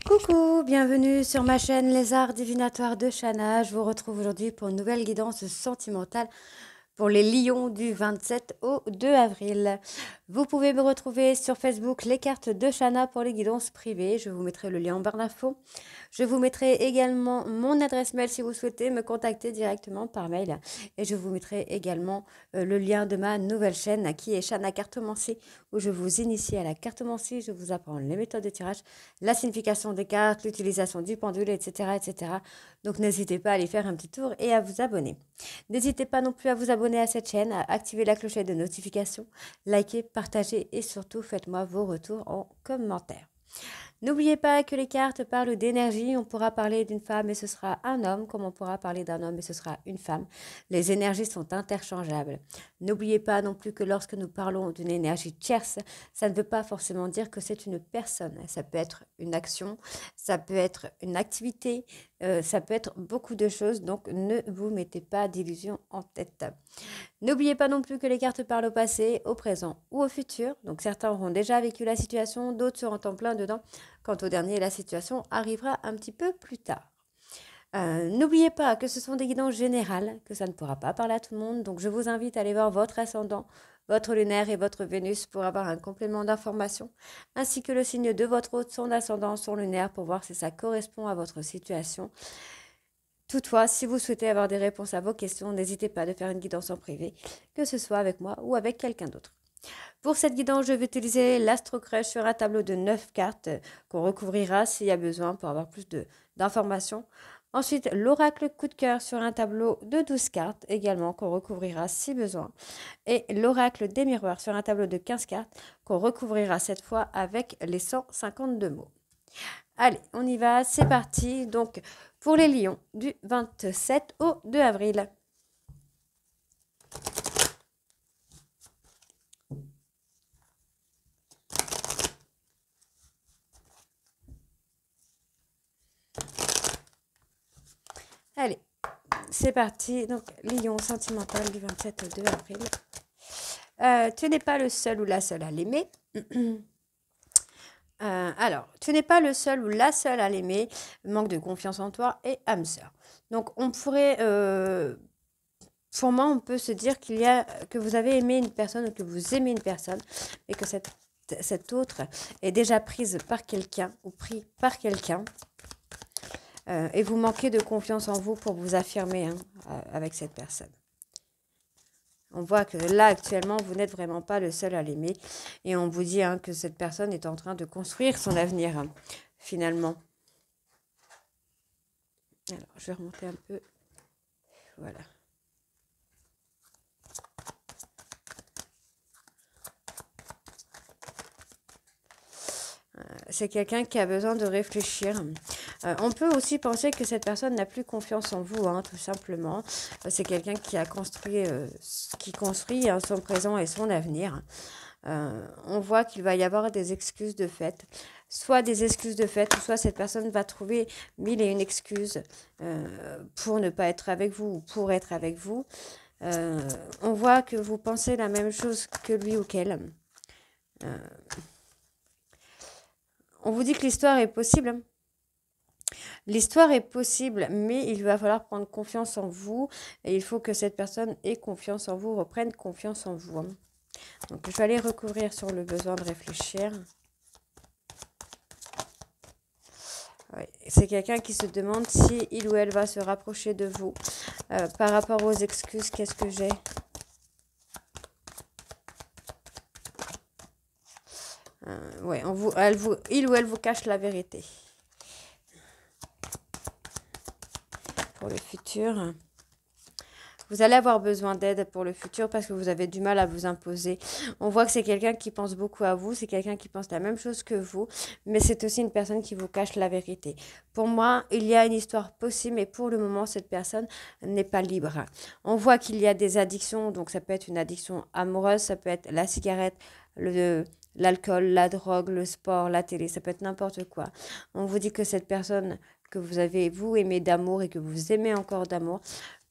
Coucou, bienvenue sur ma chaîne Les Arts Divinatoires de Shana. Je vous retrouve aujourd'hui pour une nouvelle guidance sentimentale pour les lions du 27 au 2 avril. Vous pouvez me retrouver sur Facebook Les Cartes de Shana pour les guidances privées. Je vous mettrai le lien en barre d'infos. Je vous mettrai également mon adresse mail si vous souhaitez me contacter directement par mail. Et je vous mettrai également le lien de ma nouvelle chaîne qui est Shana Cartomancie, où je vous initie à la cartomancie. Je vous apprends les méthodes de tirage, la signification des cartes, l'utilisation du pendule, etc., etc. Donc n'hésitez pas à aller faire un petit tour et à vous abonner. N'hésitez pas non plus à vous abonner à cette chaîne, à activer la clochette de notification, liker, partager et surtout faites-moi vos retours en commentaire. N'oubliez pas que les cartes parlent d'énergie. On pourra parler d'une femme et ce sera un homme, comme on pourra parler d'un homme et ce sera une femme. Les énergies sont interchangeables. N'oubliez pas non plus que lorsque nous parlons d'une énergie tierce, ça ne veut pas forcément dire que c'est une personne. Ça peut être une action, ça peut être une activité, ça peut être beaucoup de choses. Donc ne vous mettez pas d'illusions en tête. N'oubliez pas non plus que les cartes parlent au passé, au présent ou au futur. Donc certains auront déjà vécu la situation, d'autres seront en plein dedans. Quant au dernier, la situation arrivera un petit peu plus tard. N'oubliez pas que ce sont des guidances générales, que ça ne pourra pas parler à tout le monde. Donc je vous invite à aller voir votre ascendant, votre lunaire et votre Vénus pour avoir un complément d'information, ainsi que le signe de votre hôte, son ascendant, son lunaire, pour voir si ça correspond à votre situation. Toutefois, si vous souhaitez avoir des réponses à vos questions, n'hésitez pas à faire une guidance en privé, que ce soit avec moi ou avec quelqu'un d'autre. Pour cette guidance, je vais utiliser l'Astro-Crush sur un tableau de 9 cartes qu'on recouvrira s'il y a besoin pour avoir plus d'informations. Ensuite, l'Oracle Coup de cœur sur un tableau de 12 cartes également qu'on recouvrira si besoin. Et l'Oracle des miroirs sur un tableau de 15 cartes qu'on recouvrira cette fois avec les 152 mots. Allez, on y va, c'est parti. Donc, pour les lions du 27 au 2 avril. Allez, c'est parti. Donc, lion sentimental du 27 au 2 avril. Tu n'es pas le seul ou la seule à l'aimer. Alors, tu n'es pas le seul ou la seule à l'aimer, manque de confiance en toi et âme sœur. Donc, on pourrait, pour moi, on peut se dire que vous avez aimé une personne ou que vous aimez une personne, mais que cette autre est déjà prise par quelqu'un ou pris par quelqu'un. Et vous manquez de confiance en vous pour vous affirmer avec cette personne. On voit que là, actuellement, vous n'êtes vraiment pas le seul à l'aimer. Et on vous dit que cette personne est en train de construire son avenir, finalement. Alors, je vais remonter un peu. Voilà. C'est quelqu'un qui a besoin de réfléchir. On peut aussi penser que cette personne n'a plus confiance en vous, tout simplement. C'est quelqu'un qui a construit, son présent et son avenir. On voit qu'il va y avoir des excuses de fait. Soit des excuses de fait, ou soit cette personne va trouver mille et une excuses pour ne pas être avec vous ou pour être avec vous. On voit que vous pensez la même chose que lui ou qu'elle. On vous dit que l'histoire est possible. L'histoire est possible, mais il va falloir prendre confiance en vous. Et il faut que cette personne ait confiance en vous, reprenne confiance en vous. Donc, je vais aller recouvrir sur le besoin de réfléchir. Ouais, c'est quelqu'un qui se demande si il ou elle va se rapprocher de vous. Par rapport aux excuses, qu'est-ce que j'ai ? Ouais, il ou elle vous cache la vérité. Pour le futur, vous allez avoir besoin d'aide pour le futur parce que vous avez du mal à vous imposer. On voit que c'est quelqu'un qui pense beaucoup à vous, c'est quelqu'un qui pense la même chose que vous, mais c'est aussi une personne qui vous cache la vérité. Pour moi, il y a une histoire possible, mais pour le moment, cette personne n'est pas libre. On voit qu'il y a des addictions, donc ça peut être une addiction amoureuse, ça peut être la cigarette, l'alcool, la drogue, le sport, la télé, ça peut être n'importe quoi. On vous dit que cette personne que vous avez, vous, aimé d'amour et que vous aimez encore d'amour,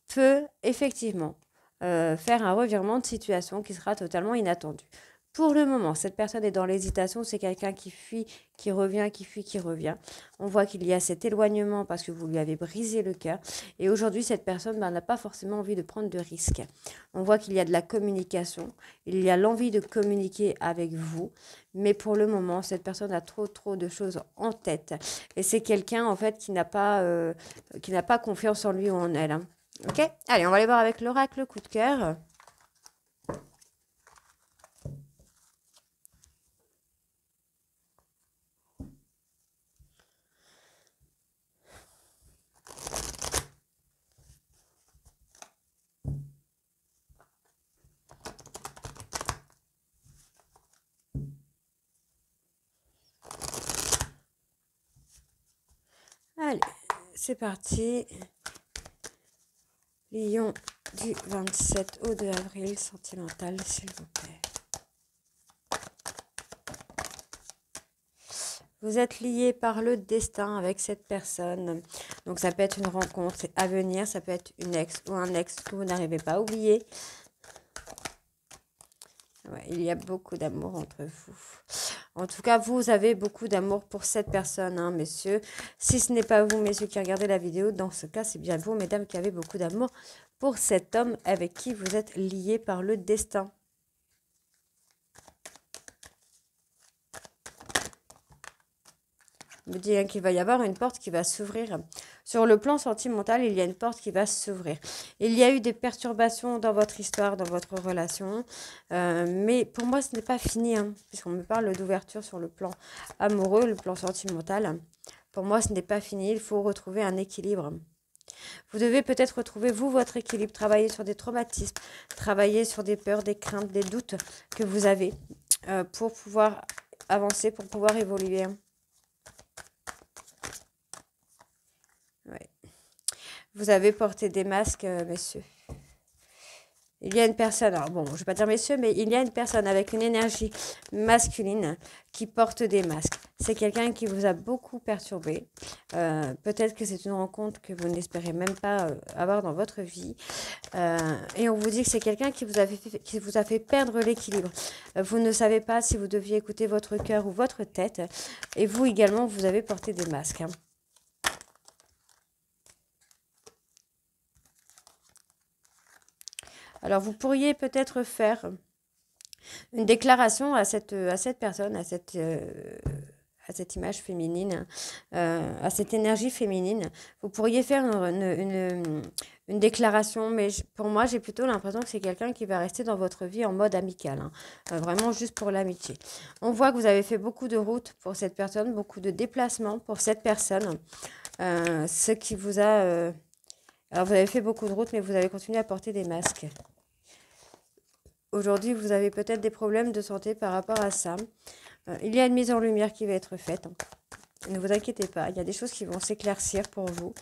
peut effectivement faire un revirement de situation qui sera totalement inattendu. Pour le moment, cette personne est dans l'hésitation, c'est quelqu'un qui fuit, qui revient, qui fuit, qui revient. On voit qu'il y a cet éloignement parce que vous lui avez brisé le cœur. Et aujourd'hui, cette personne n'a pas forcément envie de prendre de risques. On voit qu'il y a de la communication, il y a l'envie de communiquer avec vous. Mais pour le moment, cette personne a trop de choses en tête. Et c'est quelqu'un, en fait, qui n'a pas confiance en lui ou en elle. Hein. Ok? Allez, on va aller voir avec l'oracle coup de cœur. Allez, c'est parti. Lion du 27 au 2 avril, sentimental, s'il vous plaît. Vous êtes lié par le destin avec cette personne. Donc ça peut être une rencontre à venir, ça peut être une ex ou un ex que vous n'arrivez pas à oublier. Ouais, il y a beaucoup d'amour entre vous. En tout cas, vous avez beaucoup d'amour pour cette personne, hein, messieurs. Si ce n'est pas vous, messieurs, qui regardez la vidéo, dans ce cas, c'est bien vous, mesdames, qui avez beaucoup d'amour pour cet homme avec qui vous êtes liés par le destin. Me dit hein, qu'il va y avoir une porte qui va s'ouvrir. Sur le plan sentimental, il y a une porte qui va s'ouvrir. Il y a eu des perturbations dans votre histoire, dans votre relation. Mais pour moi, ce n'est pas fini, hein, puisqu'on me parle d'ouverture sur le plan amoureux, le plan sentimental. Pour moi, ce n'est pas fini. Il faut retrouver un équilibre. Vous devez peut-être retrouver, vous, votre équilibre. Travailler sur des traumatismes, travailler sur des peurs, des craintes, des doutes que vous avez pour pouvoir avancer, pour pouvoir évoluer. Ouais. Vous avez porté des masques, messieurs. Il y a une personne, alors bon, je ne vais pas dire messieurs, mais il y a une personne avec une énergie masculine qui porte des masques. C'est quelqu'un qui vous a beaucoup perturbé. Peut-être que c'est une rencontre que vous n'espérez même pas avoir dans votre vie. Et on vous dit que c'est quelqu'un qui vous a fait perdre l'équilibre. Vous ne savez pas si vous deviez écouter votre cœur ou votre tête. Et vous également, vous avez porté des masques. Hein. Alors, vous pourriez peut-être faire une déclaration à cette personne, à cette image féminine, à cette énergie féminine. Vous pourriez faire une déclaration, mais pour moi, j'ai plutôt l'impression que c'est quelqu'un qui va rester dans votre vie en mode amical, hein, vraiment juste pour l'amitié. On voit que vous avez fait beaucoup de routes pour cette personne, beaucoup de déplacements pour cette personne, ce qui vous a... alors, vous avez fait beaucoup de routes, mais vous avez continué à porter des masques. Aujourd'hui, vous avez peut-être des problèmes de santé par rapport à ça. Il y a une mise en lumière qui va être faite. Ne vous inquiétez pas, il y a des choses qui vont s'éclaircir pour vous.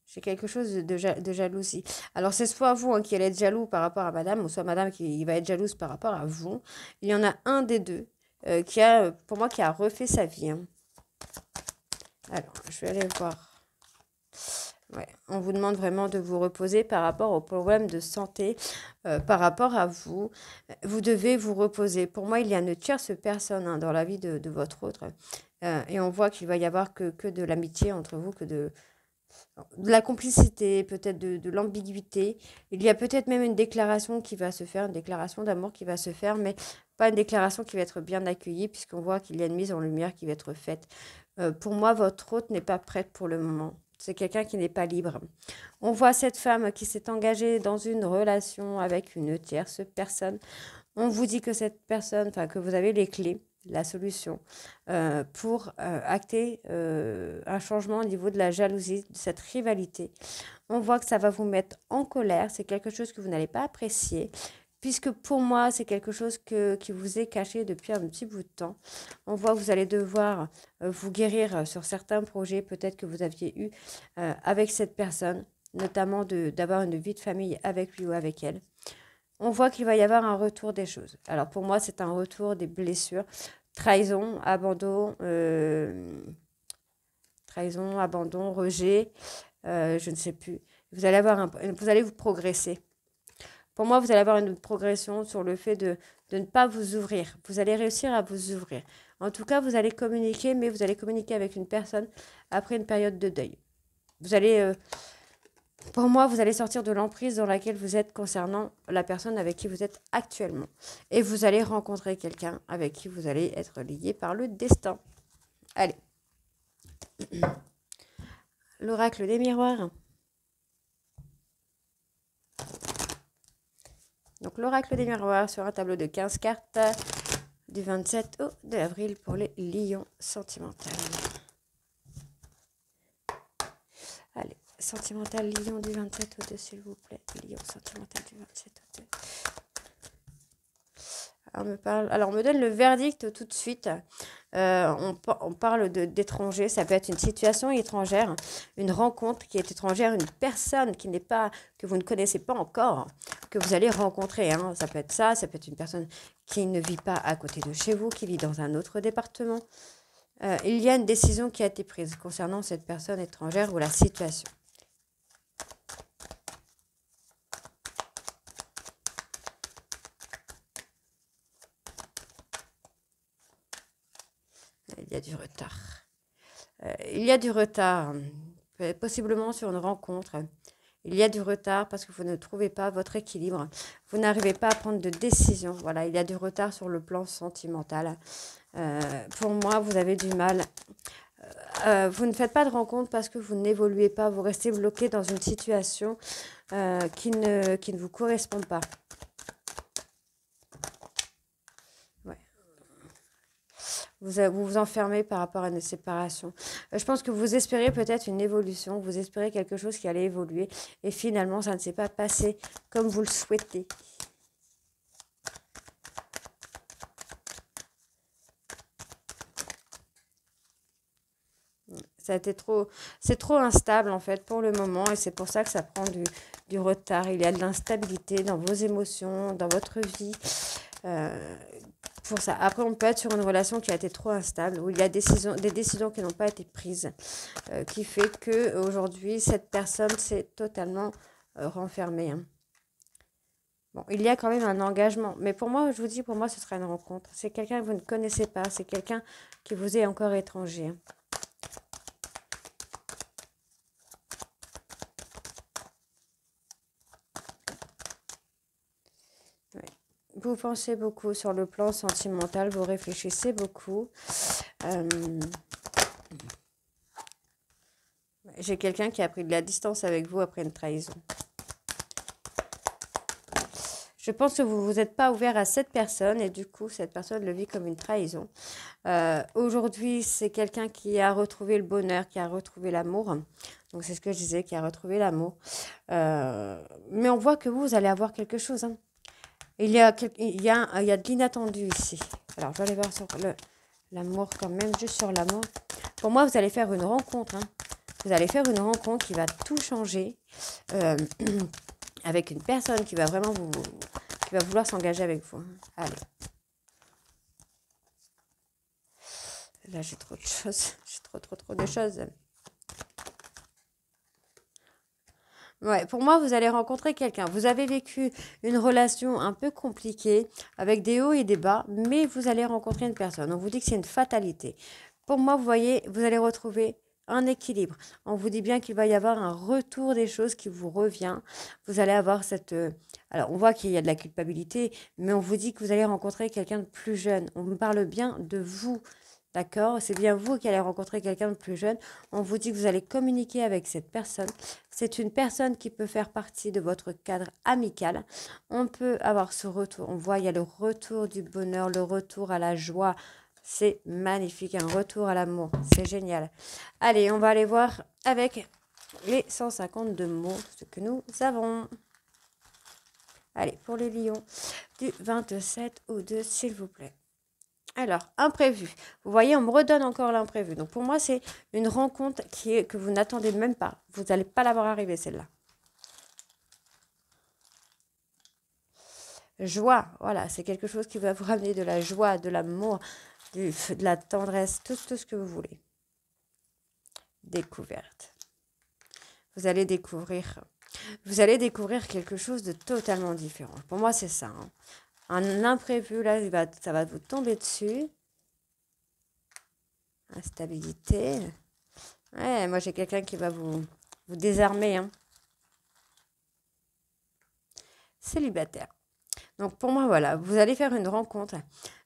J'ai quelque chose de jalousie. Alors, c'est soit vous hein, qui allez être jaloux par rapport à madame, ou soit madame qui va être jalouse par rapport à vous. Il y en a un des deux pour moi, qui a refait sa vie. Hein. Alors, je vais aller voir. Ouais, on vous demande vraiment de vous reposer par rapport aux problèmes de santé, par rapport à vous. Vous devez vous reposer. Pour moi, il y a une tierce personne hein, dans la vie de votre autre. Et on voit qu'il va y avoir que de l'amitié entre vous, que de la complicité, peut-être de l'ambiguïté. Il y a peut-être même une déclaration qui va se faire, une déclaration d'amour qui va se faire, mais pas une déclaration qui va être bien accueillie, puisqu'on voit qu'il y a une mise en lumière qui va être faite. Pour moi, votre hôte n'est pas prête pour le moment. C'est quelqu'un qui n'est pas libre. On voit cette femme qui s'est engagée dans une relation avec une tierce personne. On vous dit que cette personne, enfin que vous avez les clés, la solution pour acter un changement au niveau de la jalousie, de cette rivalité. On voit que ça va vous mettre en colère. C'est quelque chose que vous n'allez pas apprécier. Puisque pour moi, c'est quelque chose qui vous est caché depuis un petit bout de temps. On voit que vous allez devoir vous guérir sur certains projets peut-être que vous aviez eu avec cette personne, notamment d'avoir une vie de famille avec lui ou avec elle. On voit qu'il va y avoir un retour des choses. Alors pour moi, c'est un retour des blessures, trahison, abandon, rejet, je ne sais plus. Vous allez vous allez vous progresser. Pour moi, vous allez avoir une progression sur le fait de ne pas vous ouvrir. Vous allez réussir à vous ouvrir. En tout cas, vous allez communiquer, mais vous allez communiquer avec une personne après une période de deuil. Vous allez, pour moi, vous allez sortir de l'emprise dans laquelle vous êtes concernant la personne avec qui vous êtes actuellement. Et vous allez rencontrer quelqu'un avec qui vous allez être lié par le destin. Allez. L'oracle des miroirs. Donc l'oracle des miroirs sur un tableau de 15 cartes du 27 au 2 avril pour les lions sentimentaux. Allez, sentimental lion du 27 au 2, s'il vous plaît. Lion sentimental du 27 au 2. Alors, on me donne le verdict tout de suite. On parle d'étranger. Ça peut être une situation étrangère, une rencontre qui est étrangère, une personne qui n'est pas, que vous ne connaissez pas encore, que vous allez rencontrer. Hein. Ça peut être ça peut être une personne qui ne vit pas à côté de chez vous, qui vit dans un autre département. Il y a une décision qui a été prise concernant cette personne étrangère ou la situation. Il y a du retard. Il y a du retard, possiblement sur une rencontre. Il y a du retard parce que vous ne trouvez pas votre équilibre. Vous n'arrivez pas à prendre de décision. Voilà, il y a du retard sur le plan sentimental. Pour moi, vous avez du mal. Vous ne faites pas de rencontre parce que vous n'évoluez pas. Vous restez bloqué dans une situation qui ne vous correspond pas. Vous vous enfermez par rapport à une séparation. Je pense que vous espérez peut-être une évolution, vous espérez quelque chose qui allait évoluer et finalement ça ne s'est pas passé comme vous le souhaitez. C'est trop instable en fait pour le moment et c'est pour ça que ça prend du retard. Il y a de l'instabilité dans vos émotions, dans votre vie. Pour ça. Après, on peut être sur une relation qui a été trop instable, où il y a des décisions qui n'ont pas été prises, qui fait que aujourd'hui cette personne s'est totalement renfermée. Hein. Bon, il y a quand même un engagement, mais pour moi, je vous dis, pour moi, ce sera une rencontre. C'est quelqu'un que vous ne connaissez pas, c'est quelqu'un qui vous est encore étranger. Hein. Vous pensez beaucoup sur le plan sentimental, vous réfléchissez beaucoup. J'ai quelqu'un qui a pris de la distance avec vous après une trahison. Je pense que vous n'êtes pas ouvert à cette personne et du coup, cette personne le vit comme une trahison. Aujourd'hui, c'est quelqu'un qui a retrouvé le bonheur, qui a retrouvé l'amour. Donc, c'est ce que je disais, qui a retrouvé l'amour. Mais on voit que vous allez avoir quelque chose. Hein. Il y a de l'inattendu ici. Alors, je vais aller voir sur l'amour quand même, juste sur l'amour. Pour moi, vous allez faire une rencontre. Hein. Vous allez faire une rencontre qui va tout changer avec une personne qui va vraiment qui va vouloir s'engager avec vous. Hein. Allez. Là, j'ai trop de choses. J'ai trop de choses. Ouais, pour moi, vous allez rencontrer quelqu'un. Vous avez vécu une relation un peu compliquée, avec des hauts et des bas, mais vous allez rencontrer une personne. On vous dit que c'est une fatalité. Pour moi, vous voyez, vous allez retrouver un équilibre. On vous dit bien qu'il va y avoir un retour des choses qui vous revient. Vous allez avoir cette... alors, on voit qu'il y a de la culpabilité, mais on vous dit que vous allez rencontrer quelqu'un de plus jeune. On me parle bien de vous. D'accord? C'est bien vous qui allez rencontrer quelqu'un de plus jeune. On vous dit que vous allez communiquer avec cette personne. C'est une personne qui peut faire partie de votre cadre amical. On peut avoir ce retour. On voit, il y a le retour du bonheur, le retour à la joie. C'est magnifique, un retour à l'amour. C'est génial. Allez, on va aller voir avec les 152 mots ce que nous avons. Allez, pour les lions du 27 au 2, s'il vous plaît. Alors, imprévu. Vous voyez, on me redonne encore l'imprévu. Donc, pour moi, c'est une rencontre que vous n'attendez même pas. Vous n'allez pas la voir arriver, celle-là. Joie, voilà, c'est quelque chose qui va vous ramener de la joie, de l'amour, de la tendresse, tout ce que vous voulez. Découverte. Vous allez découvrir vous allez découvrir quelque chose de totalement différent. Pour moi, c'est ça, hein. Un imprévu, là, ça va vous tomber dessus. Instabilité. Ouais, moi, j'ai quelqu'un qui va vous désarmer, hein. Célibataire. Donc, pour moi, voilà, vous allez faire une rencontre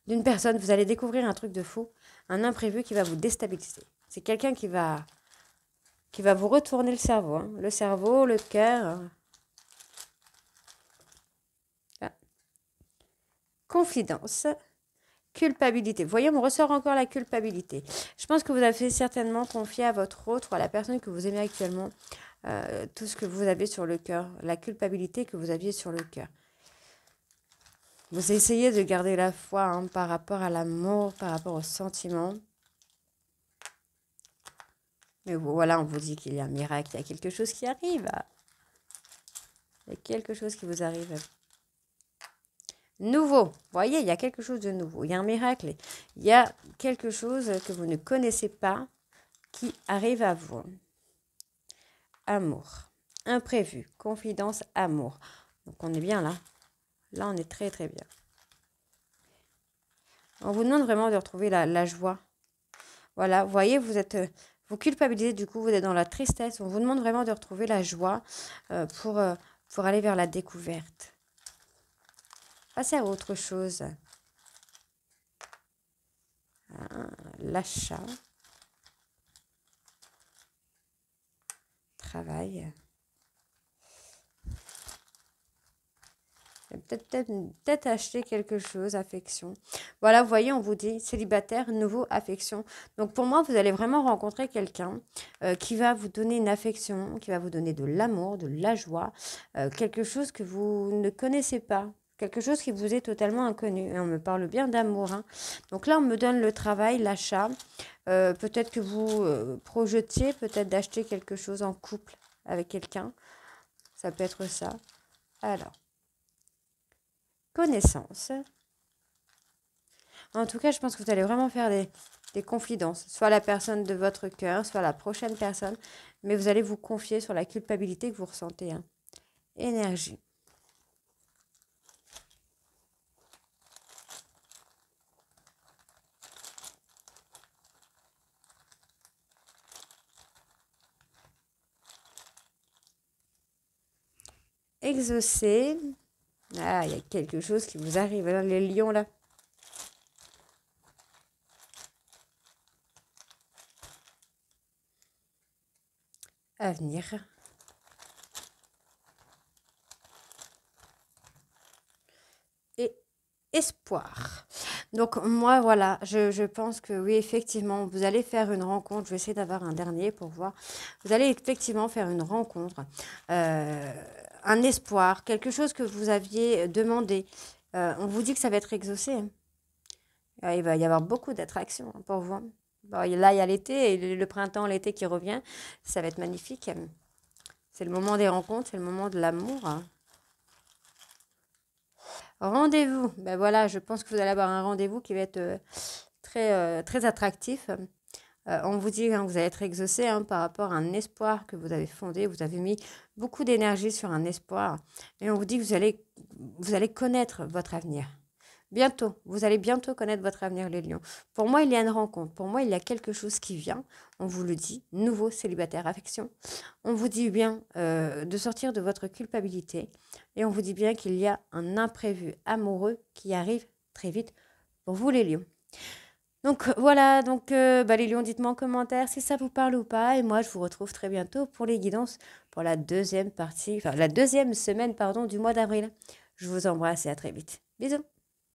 d'une personne, vous allez découvrir un truc de fou, un imprévu qui va vous déstabiliser. C'est quelqu'un qui va vous retourner le cerveau, hein. Le cerveau, le cœur. Ah. Confidence. Culpabilité. Vous voyez, on me ressort encore la culpabilité. Je pense que vous avez certainement confié à votre autre ou à la personne que vous aimez actuellement tout ce que vous avez sur le cœur, la culpabilité que vous aviez sur le cœur. Vous essayez de garder la foi, hein, par rapport à l'amour, par rapport aux sentiments. Mais voilà, on vous dit qu'il y a un miracle, il y a quelque chose qui arrive. Il y a quelque chose qui vous arrive. Nouveau. Vous voyez, il y a quelque chose de nouveau. Il y a un miracle. Il y a quelque chose que vous ne connaissez pas qui arrive à vous. Amour. Imprévu. Confidence, amour. Donc, on est bien là. Là, on est très, très bien. On vous demande vraiment de retrouver la joie. Voilà, vous voyez, vous culpabilisez, du coup, vous êtes dans la tristesse. On vous demande vraiment de retrouver la joie pour aller vers la découverte. Passez à autre chose. L'achat. Travail. Peut-être acheter quelque chose, affection. Voilà, vous voyez, on vous dit célibataire, nouveau, affection. Donc pour moi, vous allez vraiment rencontrer quelqu'un qui va vous donner une affection, qui va vous donner de l'amour, de la joie, quelque chose que vous ne connaissez pas, quelque chose qui vous est totalement inconnu. Et on me parle bien d'amour, hein. Donc là, on me donne le travail, l'achat. Peut-être que vous projetiez peut-être d'acheter quelque chose en couple avec quelqu'un. Ça peut être ça. Alors. Connaissance. En tout cas, je pense que vous allez vraiment faire des confidences, soit la personne de votre cœur, soit la prochaine personne, mais vous allez vous confier sur la culpabilité que vous ressentez, hein. Énergie. Exaucer. Ah, il y a quelque chose qui vous arrive, là, les lions, là. Avenir. Et espoir. Donc moi, voilà, je pense que oui, effectivement, vous allez faire une rencontre. Je vais essayer d'avoir un dernier pour voir. Vous allez effectivement faire une rencontre. Un espoir, quelque chose que vous aviez demandé. On vous dit que ça va être exaucé, hein. Il va y avoir beaucoup d'attractions, hein, pour vous. Bon, là, il y a l'été, et le printemps, l'été qui revient. Ça va être magnifique. C'est le moment des rencontres, c'est le moment de l'amour, hein. Rendez-vous. Ben voilà, je pense que vous allez avoir un rendez-vous qui va être très attractif. On vous dit, hein, que vous allez être exaucé, hein, par rapport à un espoir que vous avez fondé. Vous avez mis beaucoup d'énergie sur un espoir. Et on vous dit que vous allez connaître votre avenir. Bientôt, vous allez bientôt connaître votre avenir, les lions. Pour moi, il y a une rencontre. Pour moi, il y a quelque chose qui vient. On vous le dit, nouveau célibataire affection. On vous dit bien de sortir de votre culpabilité. Et on vous dit bien qu'il y a un imprévu amoureux qui arrive très vite pour vous, les lions. Donc voilà, donc les lions, dites-moi en commentaire si ça vous parle ou pas. Et moi, je vous retrouve très bientôt pour les guidances pour la deuxième partie, enfin la deuxième semaine, pardon, du mois d'avril. Je vous embrasse et à très vite. Bisous.